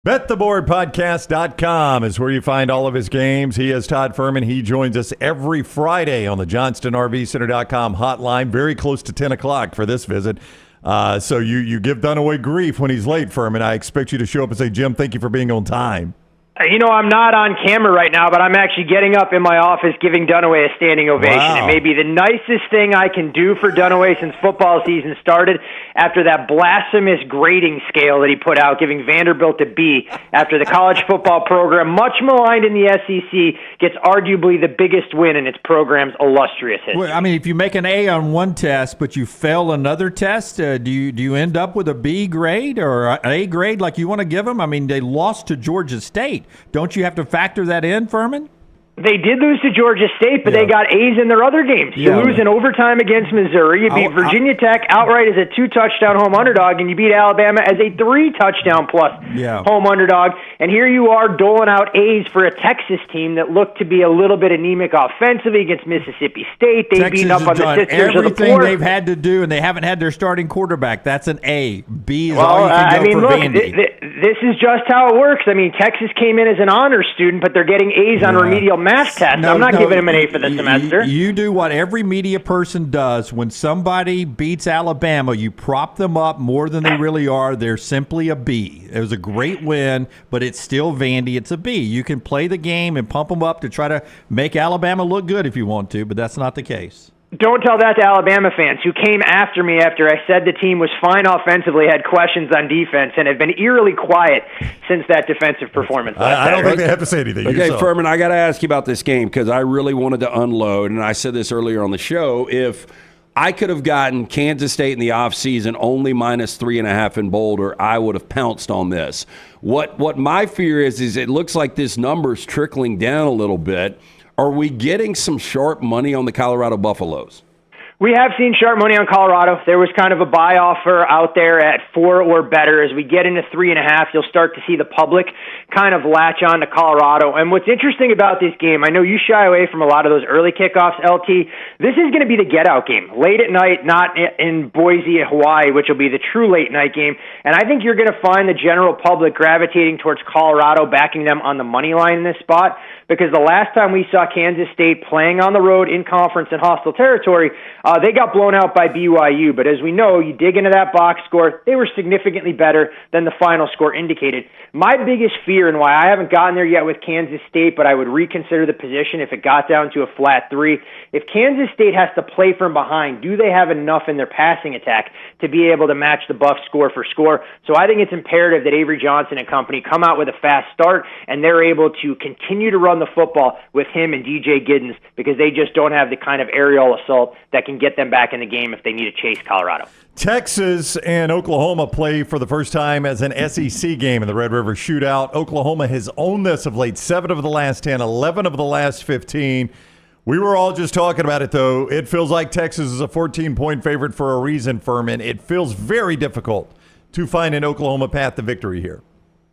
BetTheBoardPodcast.com is where you find all of his games. He is Todd Fuhrman. He joins us every Friday on the JohnstonRVCenter.com hotline, very close to 10 o'clock for this visit. So you give Dunaway grief when he's late, Fuhrman. I expect you to show up and say, Jim, thank you for being on time. You know, I'm not on camera right now, but I'm actually getting up in my office giving Dunaway a standing ovation. Wow. It may be the nicest thing I can do for Dunaway since football season started after that blasphemous grading scale that he put out, giving Vanderbilt a B after the college football program, much maligned in the SEC, gets arguably the biggest win in its program's illustrious history. Well, I mean, if you make an A on one test, but you fail another test, do you end up with a B grade or an A grade like you want to give them? I mean, they lost to Georgia State. Don't you have to factor that in, Fuhrman? They did lose to Georgia State, but they got A's in their other games. You lose in overtime against Missouri. You beat Virginia Tech outright as a 2-touchdown home underdog, and you beat Alabama as a 3-touchdown plus home underdog. And here you are doling out A's for a Texas team that looked to be a little bit anemic offensively against Mississippi State. They've beaten up on the sisters of the poor. Everything they've had to do, and they haven't had their starting quarterback. That's an A. B is all you can go for Vandy. This is just how it works. I mean, Texas came in as an honors student, but they're getting A's on remedial math tests. I'm not giving them an A for the semester. You do what every media person does. When somebody beats Alabama, you prop them up more than they really are. They're simply a B. It was a great win, but it's still Vandy. It's a B. You can play the game and pump them up to try to make Alabama look good if you want to, but that's not the case. Don't tell that to Alabama fans who came after me after I said the team was fine offensively, had questions on defense, and have been eerily quiet since that defensive performance. I don't think they have to say anything. Okay, Fuhrman, I got to ask you about this game because I really wanted to unload, and I said this earlier on the show. If I could have gotten Kansas State in the offseason only minus 3.5 in Boulder, I would have pounced on this. What my fear is it looks like this number's trickling down a little bit. Are we getting some sharp money on the Colorado Buffaloes? We have seen sharp money on Colorado. There was kind of a buy offer out there at 4 or better. As we get into 3.5, you'll start to see the public kind of latch on to Colorado. And what's interesting about this game, I know you shy away from a lot of those early kickoffs, LT. This is going to be the get-out game. Late at night, not in Boise, Hawaii, which will be the true late-night game. And I think you're going to find the general public gravitating towards Colorado, backing them on the money line in this spot. Because the last time we saw Kansas State playing on the road in conference in hostile territory, they got blown out by BYU. But as we know, you dig into that box score, they were significantly better than the final score indicated. My biggest fear, and why I haven't gotten there yet with Kansas State, but I would reconsider the position if it got down to a flat 3. If Kansas State has to play from behind, do they have enough in their passing attack to be able to match the Buffs score for score? So I think it's imperative that Avery Johnson and company come out with a fast start, and they're able to continue to run the football with him and DJ Giddens, because they just don't have the kind of aerial assault that can get them back in the game if they need to chase Colorado. Texas and Oklahoma play for the first time as an SEC game in the Red River Shootout. Oklahoma has owned this of late, 7 of the last 10, 11 of the last 15. We were all just talking about it, though. It feels like Texas is a 14-point favorite for a reason, Fuhrman. It feels very difficult to find an Oklahoma path to victory here.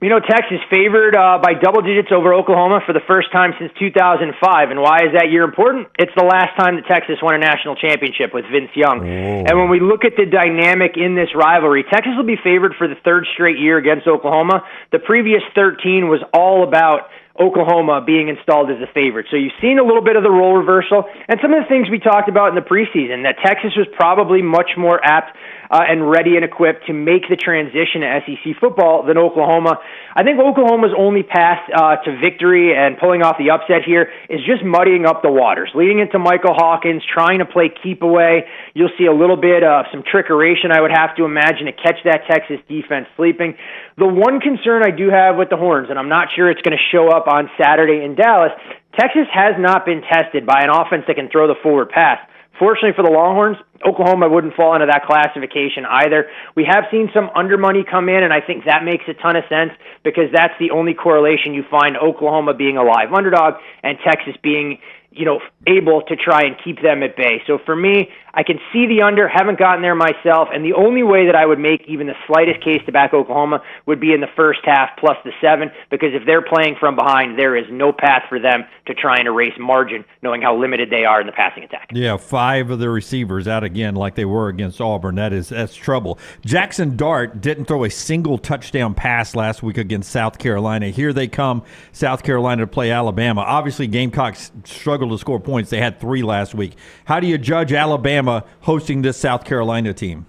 You know, Texas favored by double digits over Oklahoma for the first time since 2005. And why is that year important? It's the last time that Texas won a national championship with Vince Young. Oh. And when we look at the dynamic in this rivalry, Texas will be favored for the 3rd straight year against Oklahoma. The previous 13 was all about Oklahoma being installed as a favorite. So you've seen a little bit of the role reversal and some of the things we talked about in the preseason, that Texas was probably much more apt and ready and equipped to make the transition to SEC football than Oklahoma. I think Oklahoma's only path to victory and pulling off the upset here is just muddying up the waters, leading into Michael Hawkins, trying to play keep away. You'll see a little bit of some trickeration, I would have to imagine, to catch that Texas defense sleeping. The one concern I do have with the Horns, and I'm not sure it's going to show up on Saturday in Dallas, Texas has not been tested by an offense that can throw the forward pass. Fortunately for the Longhorns, Oklahoma wouldn't fall into that classification either. We have seen some under money come in, and I think that makes a ton of sense because that's the only correlation you find, Oklahoma being a live underdog and Texas being, able to try and keep them at bay. So for me, I can see the under, haven't gotten there myself, and the only way that I would make even the slightest case to back Oklahoma would be in the first half plus the 7, because if they're playing from behind, there is no path for them to try and erase margin, knowing how limited they are in the passing attack. Yeah, 5 of the receivers out again like they were against Auburn. That's trouble. Jackson Dart didn't throw a single touchdown pass last week against South Carolina. Here they come, South Carolina, to play Alabama. Obviously, Gamecocks struggled to score points. They had 3 last week. How do you judge Alabama hosting this South Carolina team?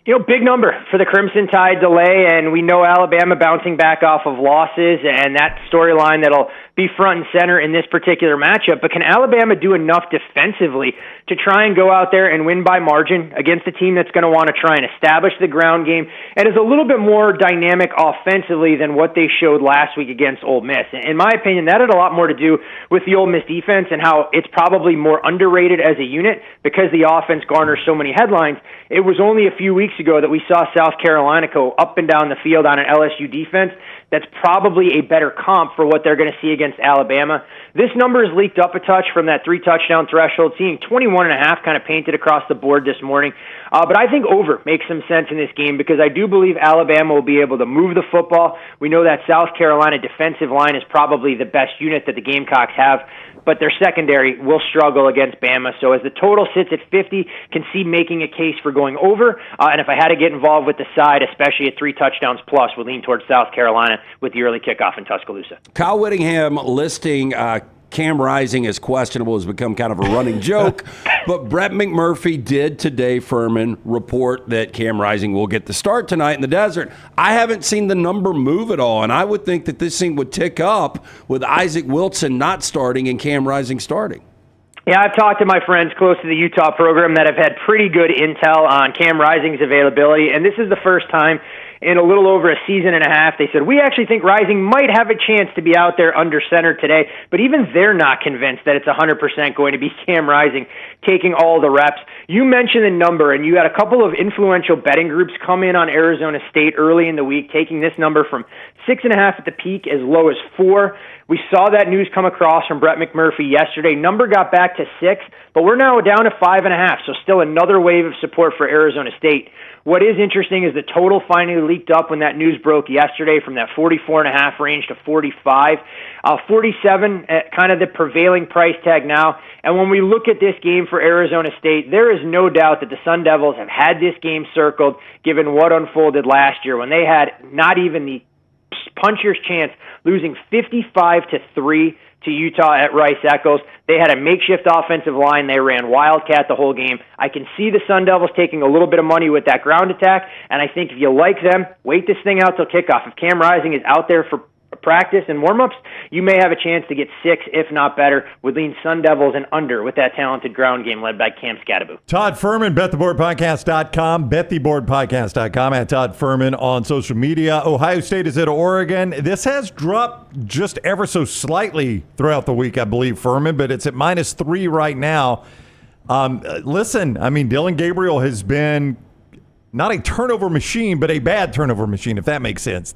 Big number for the Crimson Tide delay, and we know Alabama bouncing back off of losses, and that storyline that'll be front and center in this particular matchup. But can Alabama do enough defensively to try and go out there and win by margin against a team that's going to want to try and establish the ground game and is a little bit more dynamic offensively than what they showed last week against Ole Miss? In my opinion, that had a lot more to do with the Ole Miss defense and how it's probably more underrated as a unit because the offense garners so many headlines. It was only a few weeks ago that we saw South Carolina go up and down the field on an LSU defense that's probably a better comp for what they're going to see against Alabama. This number is leaked up a touch from that 3-touchdown threshold, seeing 21.5 kind of painted across the board this morning. But I think over makes some sense in this game because I do believe Alabama will be able to move the football. We know that South Carolina defensive line is probably the best unit that the Gamecocks have, but their secondary will struggle against Bama. So as the total sits at 50, can see making a case for going over. And if I had to get involved with the side, especially at 3 touchdowns plus, would lean towards South Carolina with the early kickoff in Tuscaloosa. Kyle Whittingham listing Cam Rising as questionable has become kind of a running joke, but Brett McMurphy did today, Fuhrman, report that Cam Rising will get the start tonight in the desert. I haven't seen the number move at all, and I would think that this thing would tick up with Isaac Wilson not starting and Cam Rising starting. Yeah, I've talked to my friends close to the Utah program that have had pretty good intel on Cam Rising's availability, and this is the first time in a little over a season and a half. They said, we actually think Rising might have a chance to be out there under center today, but even they're not convinced that it's 100% going to be Cam Rising taking all the reps. You mentioned the number, and you had a couple of influential betting groups come in on Arizona State early in the week, taking this number from 6.5 at the peak as low as 4. We saw that news come across from Brett McMurphy yesterday. Number got back to 6, but we're now down to 5.5, so still another wave of support for Arizona State. What is interesting is the total finally leaked up when that news broke yesterday from that 44.5 range to 45. 47 at kind of the prevailing price tag now. And when we look at this game for Arizona State, there is no doubt that the Sun Devils have had this game circled given what unfolded last year when they had not even the puncher's chance, losing 55-3 to Utah at Rice Eccles. They had a makeshift offensive line. They ran Wildcat the whole game. I can see the Sun Devils taking a little bit of money with that ground attack, and I think if you like them, wait this thing out till kickoff. If Cam Rising is out there for practice and warm-ups, you may have a chance to get 6, if not better, with lean Sun Devils and under with that talented ground game led by Cam Scadaboo. Todd Fuhrman, bettheboardpodcast.com, bettheboardpodcast.com, at Todd Fuhrman on social media. Ohio State is at Oregon. This has dropped just ever so slightly throughout the week, I believe, Fuhrman, but it's at -3 right now. Listen, I mean, Dylan Gabriel has been not a turnover machine, but a bad turnover machine, if that makes sense.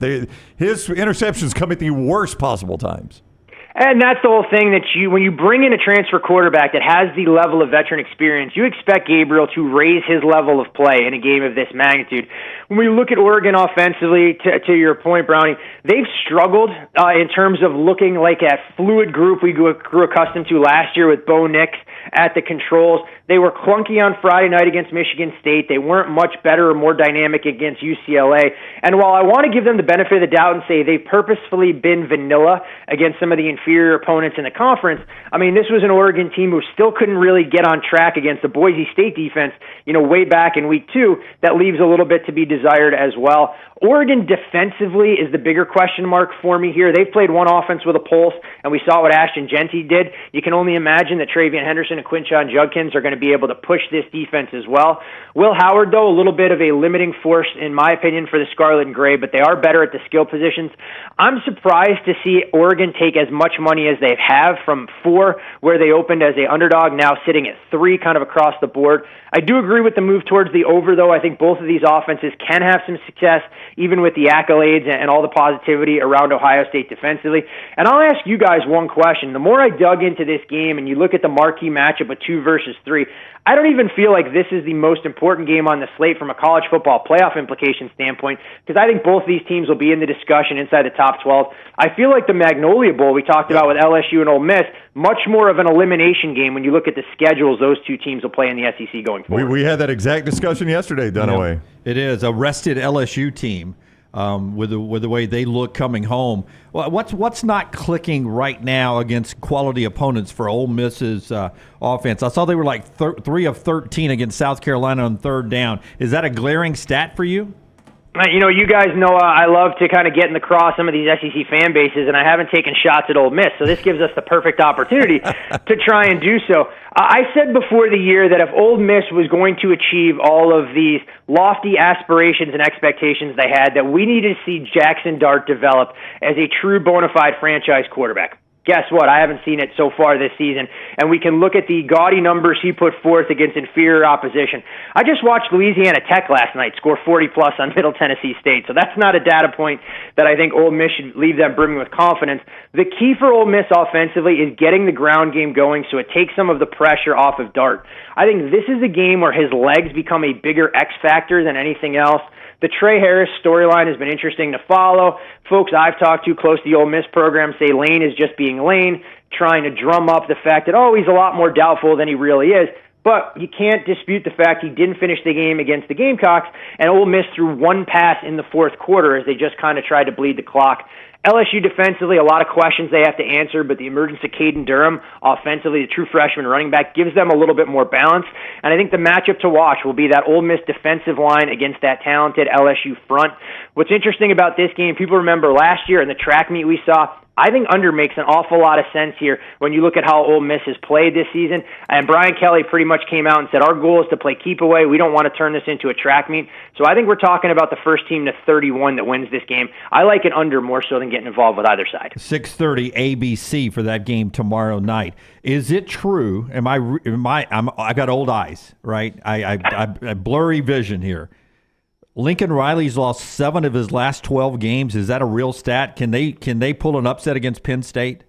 His interceptions come at the worst possible times. And that's the whole thing that when you bring in a transfer quarterback that has the level of veteran experience, you expect Gabriel to raise his level of play in a game of this magnitude. When we look at Oregon offensively, to your point, Brownie, they've struggled in terms of looking like that fluid group we grew accustomed to last year with Bo Nix at the controls. They were clunky on Friday night against Michigan State. They weren't much better or more dynamic against UCLA. And while I want to give them the benefit of the doubt and say they've purposefully been vanilla against some of the inferior opponents in the conference, I mean, this was an Oregon team who still couldn't really get on track against the Boise State defense, way back in week 2. That leaves a little bit to be desired as well. Oregon defensively is the bigger question mark for me here. They've played one offense with a pulse, and we saw what Ashton Genty did. You can only imagine that Travion Henderson and Quinshon Judkins are going to be able to push this defense as well. Will Howard, though, a little bit of a limiting force, in my opinion, for the Scarlet and Gray, but they are better at the skill positions. I'm surprised to see Oregon take as much money as they have, from 4 where they opened as a underdog, now sitting at 3 kind of across the board. I do agree with the move towards the over, though. I think both of these offenses can have some success, even with the accolades and all the positivity around Ohio State defensively. And I'll ask you guys one question. The more I dug into this game and you look at the marquee matchup of 2 versus 3, I don't even feel like this is the most important game on the slate from a college football playoff implication standpoint, because I think both of these teams will be in the discussion inside the top 12. I feel like the Magnolia Bowl we talked about with LSU and Ole Miss, much more of an elimination game when you look at the schedules those two teams will play in the SEC going forward. We had that exact discussion yesterday, Dunaway. Yeah, it is a rested LSU team with the way they look coming home. Well, what's not clicking right now against quality opponents for Ole Miss's offense? I saw they were like 3 of 13 against South Carolina on third down. Is that a glaring stat for you? You know, you guys know I love to kind of get in the cross some of these SEC fan bases, and I haven't taken shots at Ole Miss, so this gives us the perfect opportunity to try and do so. I said before the year that if Ole Miss was going to achieve all of these lofty aspirations and expectations they had, that we needed to see Jackson Dart develop as a true bona fide franchise quarterback. Guess what? I haven't seen it so far this season, and we can look at the gaudy numbers he put forth against inferior opposition. I just watched Louisiana Tech last night score 40-plus on Middle Tennessee State, so that's not a data point that I think Ole Miss should leave them brimming with confidence. The key for Ole Miss offensively is getting the ground game going so it takes some of the pressure off of Dart. I think this is a game where his legs become a bigger X factor than anything else. The Trey Harris storyline has been interesting to follow. Folks I've talked to close to the Ole Miss program say Lane is just being Lane, trying to drum up the fact that, he's a lot more doubtful than he really is. But you can't dispute the fact he didn't finish the game against the Gamecocks, and Ole Miss threw one pass in the fourth quarter as they just kind of tried to bleed the clock. LSU defensively, a lot of questions they have to answer, but the emergence of Caden Durham offensively, the true freshman running back, gives them a little bit more balance. And I think the matchup to watch will be that Ole Miss defensive line against that talented LSU front. What's interesting about this game, people remember last year in the track meet we saw, I think under makes an awful lot of sense here when you look at how Ole Miss has played this season. And Brian Kelly pretty much came out and said, our goal is to play keep away. We don't want to turn this into a track meet. So I think we're talking about the first team to 31 that wins this game. I like it under more so than getting involved with either side. 6:30 ABC for that game tomorrow night. Is it true? I got old eyes, right? I blurry vision here. Lincoln Riley's lost 7 of his last 12 games. Is that a real stat? Can they pull an upset against Penn State?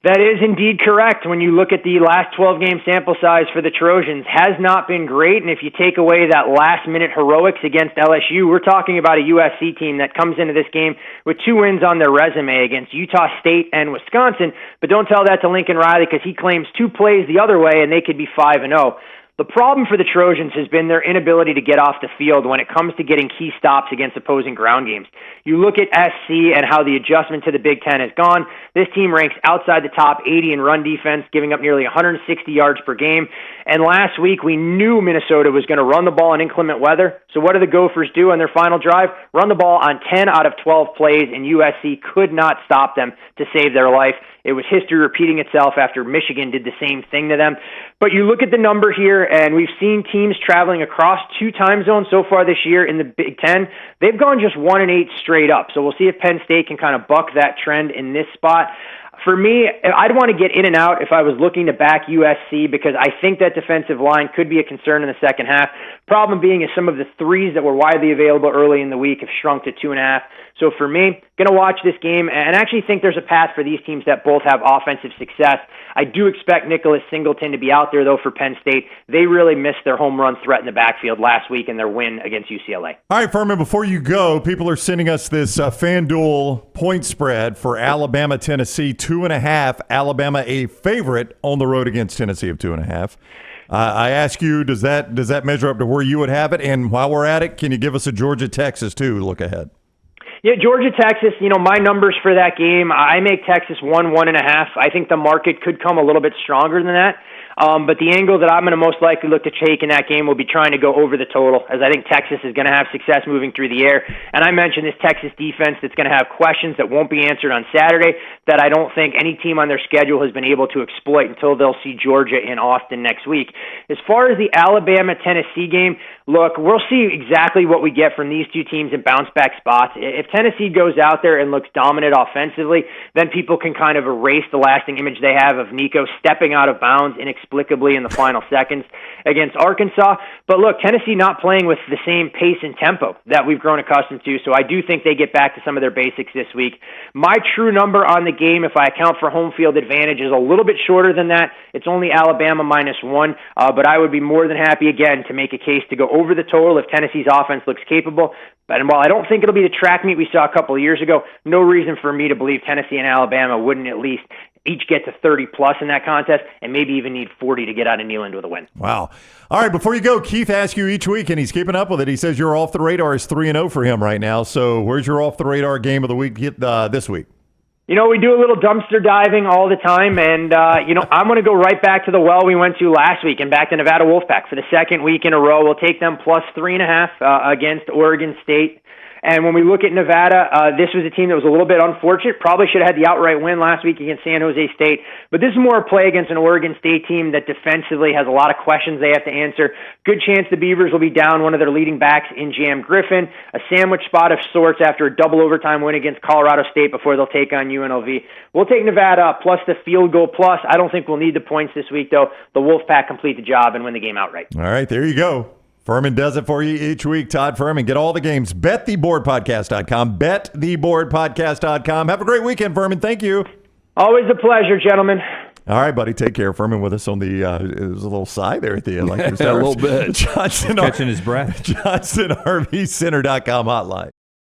That is indeed correct. When you look at the last 12-game sample size for the Trojans, has not been great. And if you take away that last-minute heroics against LSU, we're talking about a USC team that comes into this game with 2 wins on their resume against Utah State and Wisconsin. But don't tell that to Lincoln Riley, because he claims 2 plays the other way and they could be 5-0. The problem for the Trojans has been their inability to get off the field when it comes to getting key stops against opposing ground games. You look at SC and how the adjustment to the Big Ten has gone. This team ranks outside the top 80 in run defense, giving up nearly 160 yards per game. And last week, we knew Minnesota was going to run the ball in inclement weather. So what do the Gophers do on their final drive? Run the ball on 10 out of 12 plays, and USC could not stop them to save their life. It was history repeating itself after Michigan did the same thing to them. But you look at the number here, and we've seen teams traveling across 2 time zones so far this year in the Big Ten. They've gone just 1-8 straight up. So we'll see if Penn State can kind of buck that trend in this spot. For me, I'd want to get in and out if I was looking to back USC, because I think that defensive line could be a concern in the second half. Problem being is some of the threes that were widely available early in the week have shrunk to 2.5. So for me, going to watch this game and actually think there's a path for these teams that both have offensive success. I do expect Nicholas Singleton to be out there, though, for Penn State. They really missed their home run threat in the backfield last week in their win against UCLA. All right, Fuhrman, before you go, people are sending us this FanDuel point spread for Alabama-Tennessee, 2.5. Alabama a favorite on the road against Tennessee of 2.5. I ask you, does that measure up to where you would have it? And while we're at it, can you give us a Georgia-Texas, too, look ahead? Yeah, Georgia, Texas, my numbers for that game, I make Texas 1.5. I think the market could come a little bit stronger than that. But the angle that I'm going to most likely look to take in that game will be trying to go over the total, as I think Texas is going to have success moving through the air. And I mentioned this Texas defense that's going to have questions that won't be answered on Saturday that I don't think any team on their schedule has been able to exploit until they'll see Georgia in Austin next week. As far as the Alabama-Tennessee game, look, we'll see exactly what we get from these two teams in bounce-back spots. If Tennessee goes out there and looks dominant offensively, then people can kind of erase the lasting image they have of Nico stepping out of bounds inexplicably in the final seconds against Arkansas. But look, Tennessee not playing with the same pace and tempo that we've grown accustomed to, so I do think they get back to some of their basics this week. My true number on the game, if I account for home field advantage, is a little bit shorter than that. It's only Alabama -1, but I would be more than happy, again, to make a case to go over the total if Tennessee's offense looks capable. But while I don't think it'll be the track meet we saw a couple of years ago, no reason for me to believe Tennessee and Alabama wouldn't at least each get to 30-plus in that contest and maybe even need 40 to get out of Neyland with a win. Wow. All right, before you go, Keith asks you each week, and he's keeping up with it. He says your off-the-radar is 3-0 for him right now. So where's your off-the-radar game of the week this week? You know, we do a little dumpster diving all the time, and, I'm going to go right back to the well we went to last week and back to Nevada Wolfpack for the second week in a row. We'll take them plus 3.5 against Oregon State. And when we look at Nevada, this was a team that was a little bit unfortunate. Probably should have had the outright win last week against San Jose State. But this is more a play against an Oregon State team that defensively has a lot of questions they have to answer. Good chance the Beavers will be down one of their leading backs in Jam Griffin. A sandwich spot of sorts after a double overtime win against Colorado State before they'll take on UNLV. We'll take Nevada plus the field goal plus. I don't think we'll need the points this week, though. The Wolfpack complete the job and win the game outright. All right, there you go. Fuhrman does it for you each week. Todd Fuhrman. Get all the games. BetTheBoardPodcast.com. BetTheBoardPodcast.com. Have a great weekend, Fuhrman. Thank you. Always a pleasure, gentlemen. All right, buddy. Take care. Fuhrman with us on the it was a little sigh there at the end. Like a little bit. Johnson catching his breath. JohnsonRVCenter.com hotline.